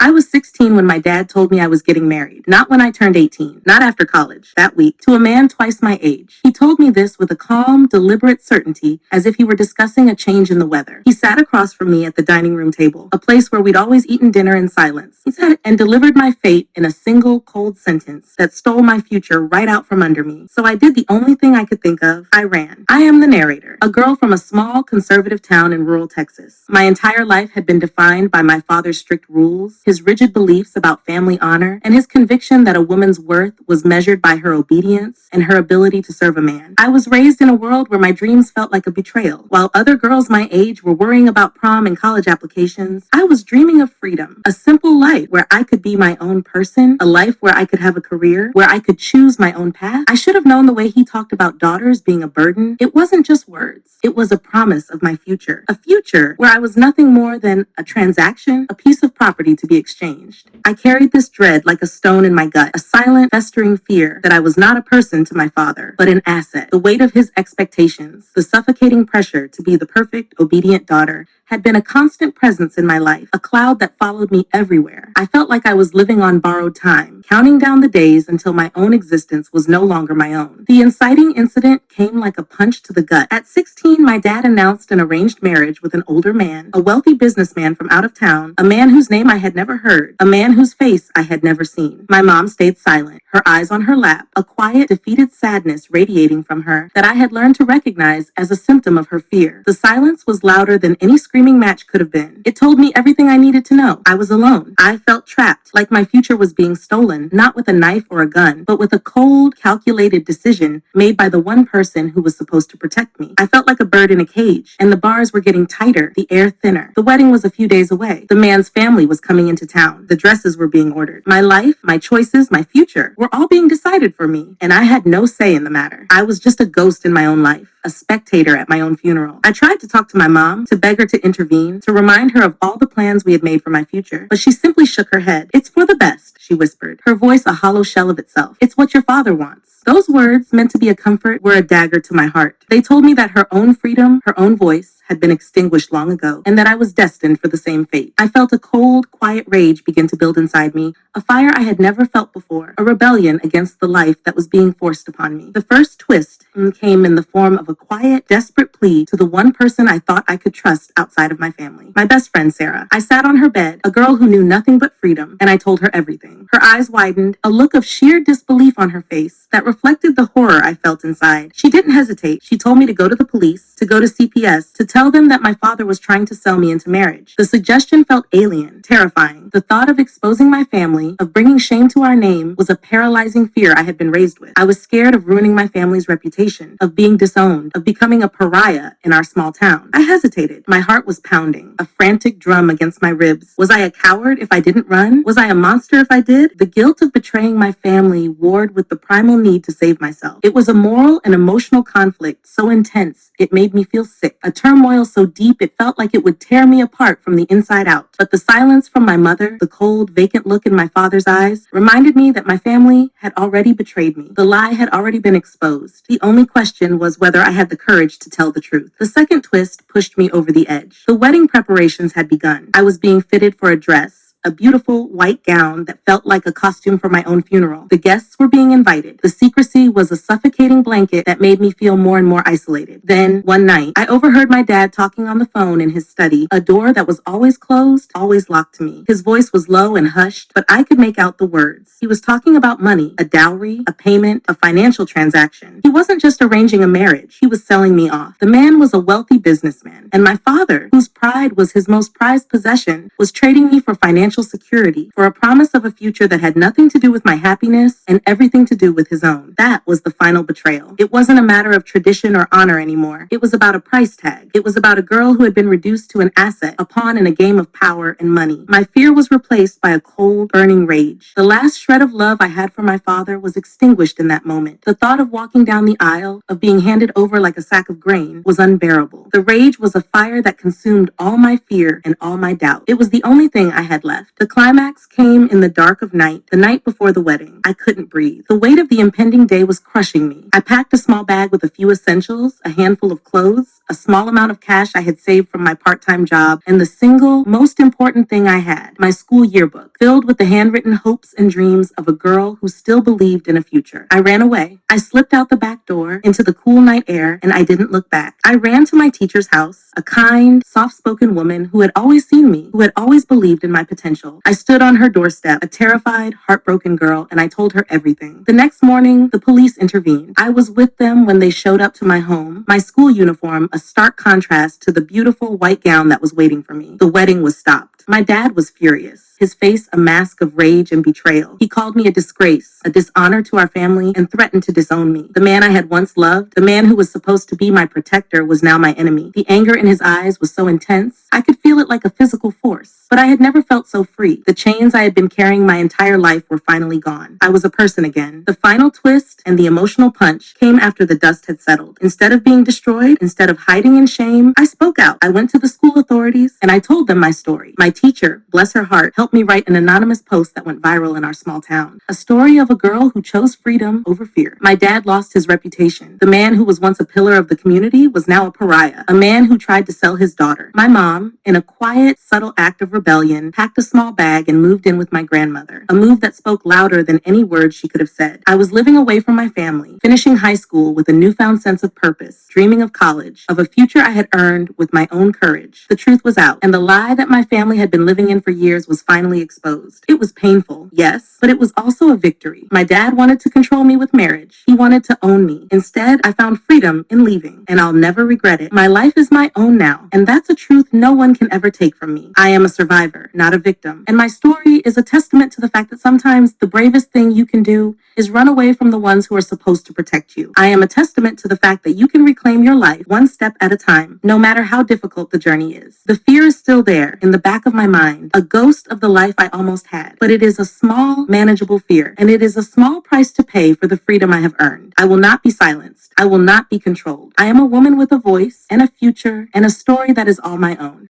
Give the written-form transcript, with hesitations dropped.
I was 16 when my dad told me I was getting married, not when I turned 18, not after college, that week, to a man twice my age. He told me this with a calm, deliberate certainty, as if he were discussing a change in the weather. He sat across from me at the dining room table, a place where we'd always eaten dinner in silence. He said and delivered my fate in a single, cold sentence that stole my future right out from under me. So I did the only thing I could think of. I ran. I am the narrator, a girl from a small, conservative town in rural Texas. My entire life had been defined by my father's strict rules, his rigid beliefs about family honor, and his conviction that a woman's worth was measured by her obedience and her ability to serve a man. I was raised in a world where my dreams felt like a betrayal. While other girls my age were worrying about prom and college applications, I was dreaming of freedom, a simple life where I could be my own person, a life where I could have a career, where I could choose my own path. I should have known the way he talked about daughters being a burden. It wasn't just words. It was a promise of my future, a future where I was nothing more than a transaction, a piece of property to be exchanged. I carried this dread like a stone in my gut, a silent, festering fear that I was not a person to my father, but an asset. The weight of his expectations, the suffocating pressure to be the perfect, obedient daughter, had been a constant presence in my life, a cloud that followed me everywhere. I felt like I was living on borrowed time, counting down the days until my own existence was no longer my own. The inciting incident came like a punch to the gut. At 16, my dad announced an arranged marriage with an older man, a wealthy businessman from out of town, a man whose name I had never heard, a man whose face I had never seen. My mom stayed silent, her eyes on her lap, a quiet, defeated sadness radiating from her that I had learned to recognize as a symptom of her fear. The silence was louder than any screaming match could have been. It told me everything I needed to know. I was alone. I felt trapped, like my future was being stolen, not with a knife or a gun, but with a cold, calculated decision made by the one person who was supposed to protect me. I felt like a bird in a cage, and the bars were getting tighter, the air thinner. The wedding was a few days away. The man's family was coming into town. The dresses were being ordered. My life, my choices, my future were all being decided for me, and I had no say in the matter. I was just a ghost in my own life, a spectator at my own funeral. I tried to talk to my mom, to beg her to intervene, to remind her of all the plans we had made for my future, but she simply shook her head. "It's for the best," she whispered, her voice a hollow shell of itself. "It's what your father wants." Those words, meant to be a comfort, were a dagger to my heart. They told me that her own freedom, her own voice, had been extinguished long ago, and that I was destined for the same fate. I felt a cold, quiet rage begin to build inside me, a fire I had never felt before, a rebellion against the life that was being forced upon me. The first twist came in the form of a quiet, desperate plea to the one person I thought I could trust outside of my family, my best friend, Sarah. I sat on her bed, a girl who knew nothing but freedom, and I told her everything. Her eyes widened, a look of sheer disbelief on her face that reflected the horror I felt inside. She didn't hesitate. She told me to go to the police, to go to CPS, to tell them that my father was trying to sell me into marriage. The suggestion felt alien, terrifying. The thought of exposing my family, of bringing shame to our name, was a paralyzing fear I had been raised with. I was scared of ruining my family's reputation, of being disowned, of becoming a pariah in our small town. I hesitated. My heart was pounding, a frantic drum against my ribs. Was I a coward if I didn't run? Was I a monster if I did? The guilt of betraying my family warred with the primal need to save myself. It was a moral and emotional conflict so intense it made me feel sick, a turmoil so deep it felt like it would tear me apart from the inside out. But the silence from my mother, the cold, vacant look in my father's eyes, reminded me that my family had already betrayed me. The lie had already been exposed. The only question was whether I had the courage to tell the truth. The second twist pushed me over the edge. The wedding preparations had begun. I was being fitted for a dress, a beautiful white gown that felt like a costume for my own funeral. The guests were being invited. The secrecy was a suffocating blanket that made me feel more and more isolated. Then, one night, I overheard my dad talking on the phone in his study, a door that was always closed, always locked to me. His voice was low and hushed, but I could make out the words. He was talking about money, a dowry, a payment, a financial transaction. He wasn't just arranging a marriage. He was selling me off. The man was a wealthy businessman, and my father, whose pride was his most prized possession, was trading me for financial security, for a promise of a future that had nothing to do with my happiness and everything to do with his own. That was the final betrayal. It wasn't a matter of tradition or honor anymore. It was about a price tag. It was about a girl who had been reduced to an asset, a pawn in a game of power and money. My fear was replaced by a cold, burning rage. The last shred of love I had for my father was extinguished in that moment. The thought of walking down the aisle, of being handed over like a sack of grain, was unbearable. The rage was a fire that consumed all my fear and all my doubt. It was the only thing I had left. left. The climax came in the dark of night, the night before the wedding. I couldn't breathe. The weight of the impending day was crushing me. I packed a small bag with a few essentials, a handful of clothes, a small amount of cash I had saved from my part-time job, and the single most important thing I had, my school yearbook, filled with the handwritten hopes and dreams of a girl who still believed in a future. I ran away. I slipped out the back door into the cool night air, and I didn't look back. I ran to my teacher's house, a kind, soft-spoken woman who had always seen me, who had always believed in my potential. I stood on her doorstep, a terrified, heartbroken girl, and I told her everything. The next morning, the police intervened. I was with them when they showed up to my home, my school uniform, a stark contrast to the beautiful white gown that was waiting for me. The wedding was stopped. My dad was furious, his face a mask of rage and betrayal. He called me a disgrace, a dishonor to our family, and threatened to disown me. The man I had once loved, the man who was supposed to be my protector, was now my enemy. The anger in his eyes was so intense, I could feel it like a physical force. But I had never felt so free. The chains I had been carrying my entire life were finally gone. I was a person again. The final twist and the emotional punch came after the dust had settled. Instead of being destroyed, instead of hiding in shame, I spoke out. I went to the school authorities and I told them my story. My teacher, bless her heart, helped me write an anonymous post that went viral in our small town. A story of a girl who chose freedom over fear. My dad lost his reputation. The man who was once a pillar of the community was now a pariah. A man who tried to sell his daughter. My mom, in a quiet, subtle act of rebellion, packed a small bag and moved in with my grandmother. A move that spoke louder than any words she could have said. I was living away from my family, finishing high school with a newfound sense of purpose, dreaming of college, of a future I had earned with my own courage. The truth was out, and the lie that my family had been living in for years was finally exposed. It was painful, yes, but it was also a victory. My dad wanted to control me with marriage. He wanted to own me. Instead, I found freedom in leaving, and I'll never regret it. My life is my own now, and that's a truth no one can ever take from me. I am a survivor, not a victim. And my story is a testament to the fact that sometimes the bravest thing you can do is run away from the ones who are supposed to protect you. I am a testament to the fact that you can reclaim your life one step at a time, no matter how difficult the journey is. The fear is still there in the back of my mind, a ghost of the life I almost had, but it is a small, manageable fear, and it is a small price to pay for the freedom I have earned. I will not be silenced. I will not be controlled. I am a woman with a voice and a future and a story that is all my own.